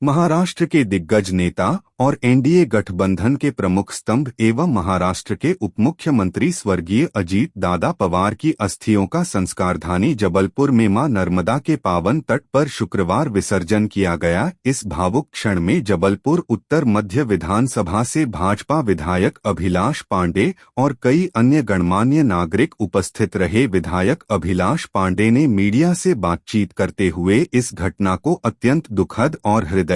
महाराष्ट्र के दिग्गज नेता और एनडीए गठबंधन के प्रमुख स्तंभ एवं महाराष्ट्र के उपमुख्यमंत्री स्वर्गीय अजीत दादा पवार की अस्थियों का संस्कारधानी जबलपुर में मां नर्मदा के पावन तट पर शुक्रवार विसर्जन किया गया। इस भावुक क्षण में जबलपुर उत्तर मध्य विधानसभा से भाजपा विधायक अभिलाष पांडे और कई अन्य गणमान्य नागरिक उपस्थित रहे। विधायक अभिलाष पांडे ने मीडिया से बातचीत करते हुए इस घटना को अत्यंत दुखद और हृदय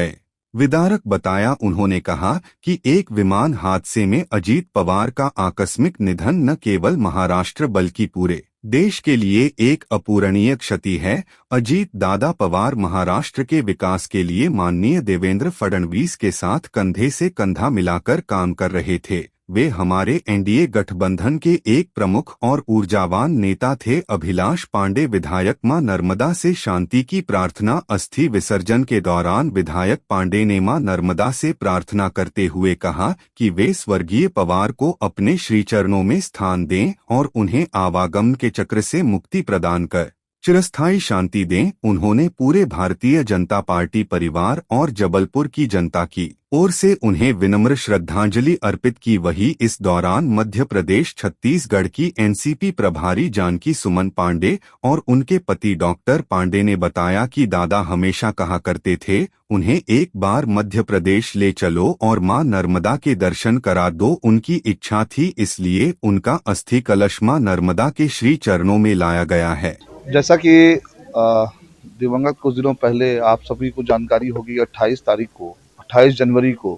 विदारक बताया। उन्होंने कहा कि एक विमान हादसे में अजीत पवार का आकस्मिक निधन न केवल महाराष्ट्र बल्कि पूरे देश के लिए एक अपूरणीय क्षति है। अजीत दादा पवार महाराष्ट्र के विकास के लिए माननीय देवेंद्र फडणवीस के साथ कंधे से कंधा मिलाकर काम कर रहे थे। वे हमारे एनडीए गठबंधन के एक प्रमुख और ऊर्जावान नेता थे। अभिलाष पांडे विधायक मां नर्मदा से शांति की प्रार्थना। अस्थि विसर्जन के दौरान विधायक पांडे ने मां नर्मदा से प्रार्थना करते हुए कहा कि वे स्वर्गीय पवार को अपने श्रीचरणों में स्थान दें और उन्हें आवागमन के चक्र से मुक्ति प्रदान कर चिरस्थायी शांति दें। उन्होंने पूरे भारतीय जनता पार्टी परिवार और जबलपुर की जनता की ओर से उन्हें विनम्र श्रद्धांजलि अर्पित की। वहीं इस दौरान मध्य प्रदेश छत्तीसगढ़ की एनसीपी प्रभारी जानकी सुमन पांडे और उनके पति डॉक्टर पांडे ने बताया कि दादा हमेशा कहा करते थे, उन्हें एक बार मध्य प्रदेश ले चलो और मां नर्मदा के दर्शन करा दो। उनकी इच्छा थी, इसलिए उनका अस्थि कलश मां नर्मदा के श्री चरणों में लाया गया है। जैसा कि दिवंगत कुछ दिनों पहले आप सभी को जानकारी होगी, 28 जनवरी को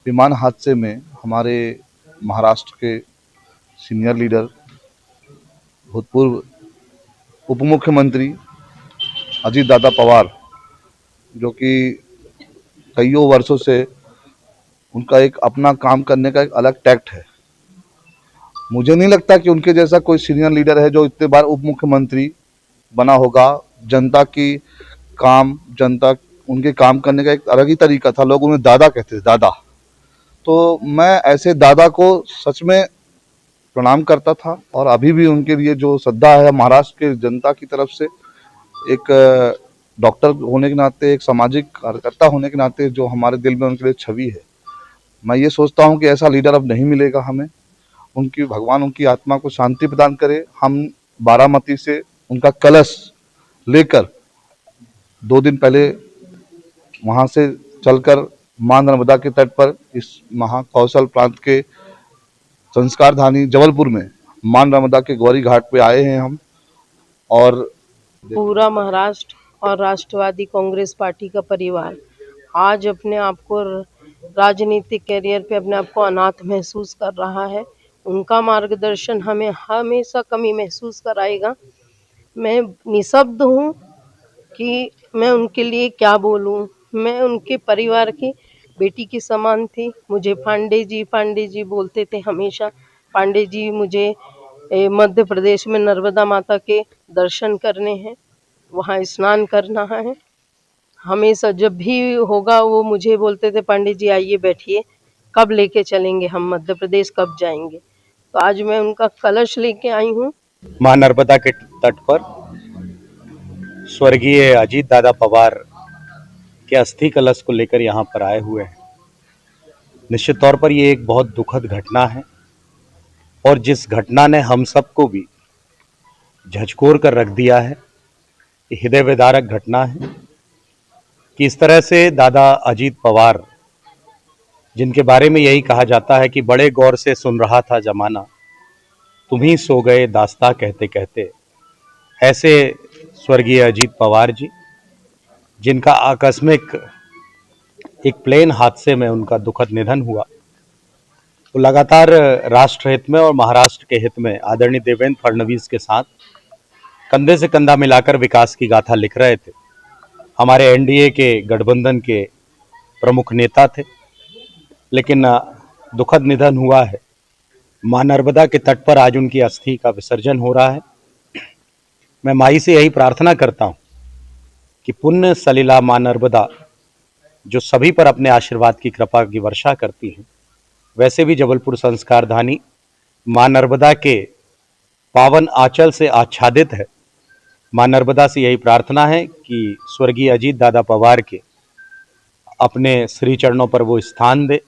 विमान हादसे में हमारे महाराष्ट्र के सीनियर लीडर, भूतपूर्व उप मुख्यमंत्री अजीत दादा पवार, जो कि कईयों वर्षों से उनका एक अपना काम करने का एक अलग टैक्ट है। मुझे नहीं लगता कि उनके जैसा कोई सीनियर लीडर है जो इतने बार उप मुख्यमंत्री बना होगा। जनता उनके काम करने का एक अलग ही तरीका था। लोग उन्हें दादा कहते थे, दादा। तो मैं ऐसे दादा को सच में प्रणाम करता था और अभी भी उनके लिए जो श्रद्धा है महाराष्ट्र के जनता की तरफ से, एक डॉक्टर होने के नाते, एक सामाजिक कार्यकर्ता होने के नाते जो हमारे दिल में उनके लिए छवि है, मैं ये सोचता हूँ कि ऐसा लीडर अब नहीं मिलेगा हमें। भगवान उनकी आत्मा को शांति प्रदान करे। हम बारामती से उनका कलश लेकर 2 दिन पहले वहां से चलकर मां नर्मदा के तट पर इस महाकौशल प्रांत के संस्कारधानी जबलपुर में मां नर्मदा के गौरी घाट पे आए हैं हम। और पूरा महाराष्ट्र और राष्ट्रवादी कांग्रेस पार्टी का परिवार आज अपने आप को राजनीतिक कैरियर पे अपने आप को अनाथ महसूस कर रहा है। उनका मार्गदर्शन हमें हमेशा कमी महसूस कराएगा। मैं निशब्द हूँ कि मैं उनके लिए क्या बोलूँ। मैं उनके परिवार की बेटी की समान थी। मुझे पांडे जी बोलते थे हमेशा। पांडे जी, मुझे मध्य प्रदेश में नर्मदा माता के दर्शन करने हैं, वहाँ स्नान करना है। हमेशा जब भी होगा वो मुझे बोलते थे, पांडे जी आइए बैठिए, कब लेके चलेंगे हम मध्य प्रदेश, कब जाएंगे। तो आज मैं उनका कलश लेके आई हूँ। मां नर्मदा के तट पर स्वर्गीय अजीत दादा पवार के अस्थि कलश को लेकर यहाँ पर आए हुए हैं। निश्चित तौर पर ये एक बहुत दुखद घटना है और जिस घटना ने हम सबको भी झकझोर कर रख दिया है, ये हृदय विदारक घटना है कि इस तरह से दादा अजीत पवार, जिनके बारे में यही कहा जाता है कि बड़े गौर से सुन रहा था जमाना, तुम ही सो गए दास्तां कहते कहते, ऐसे स्वर्गीय अजीत पवार जी, जिनका आकस्मिक एक प्लेन हादसे में उनका दुखद निधन हुआ, वो लगातार राष्ट्र हित में और महाराष्ट्र के हित में आदरणीय देवेंद्र फडणवीस के साथ कंधे से कंधा मिलाकर विकास की गाथा लिख रहे थे। हमारे एनडीए के गठबंधन के प्रमुख नेता थे, लेकिन दुखद निधन हुआ है। मां नर्मदा के तट पर आज उनकी अस्थि का विसर्जन हो रहा है। मैं माई से यही प्रार्थना करता हूं कि पुण्य सलिला मां नर्मदा, जो सभी पर अपने आशीर्वाद की कृपा की वर्षा करती हैं, वैसे भी जबलपुर संस्कारधानी मां नर्मदा के पावन आंचल से आच्छादित है। मां नर्मदा से यही प्रार्थना है कि स्वर्गीय अजीत दादा पवार के अपने श्री चरणों पर वो स्थान दे,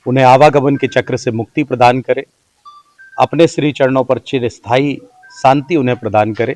उन्हें आवागमन के चक्र से मुक्ति प्रदान करे, अपने श्री चरणों पर चिरस्थायी शांति उन्हें प्रदान करे।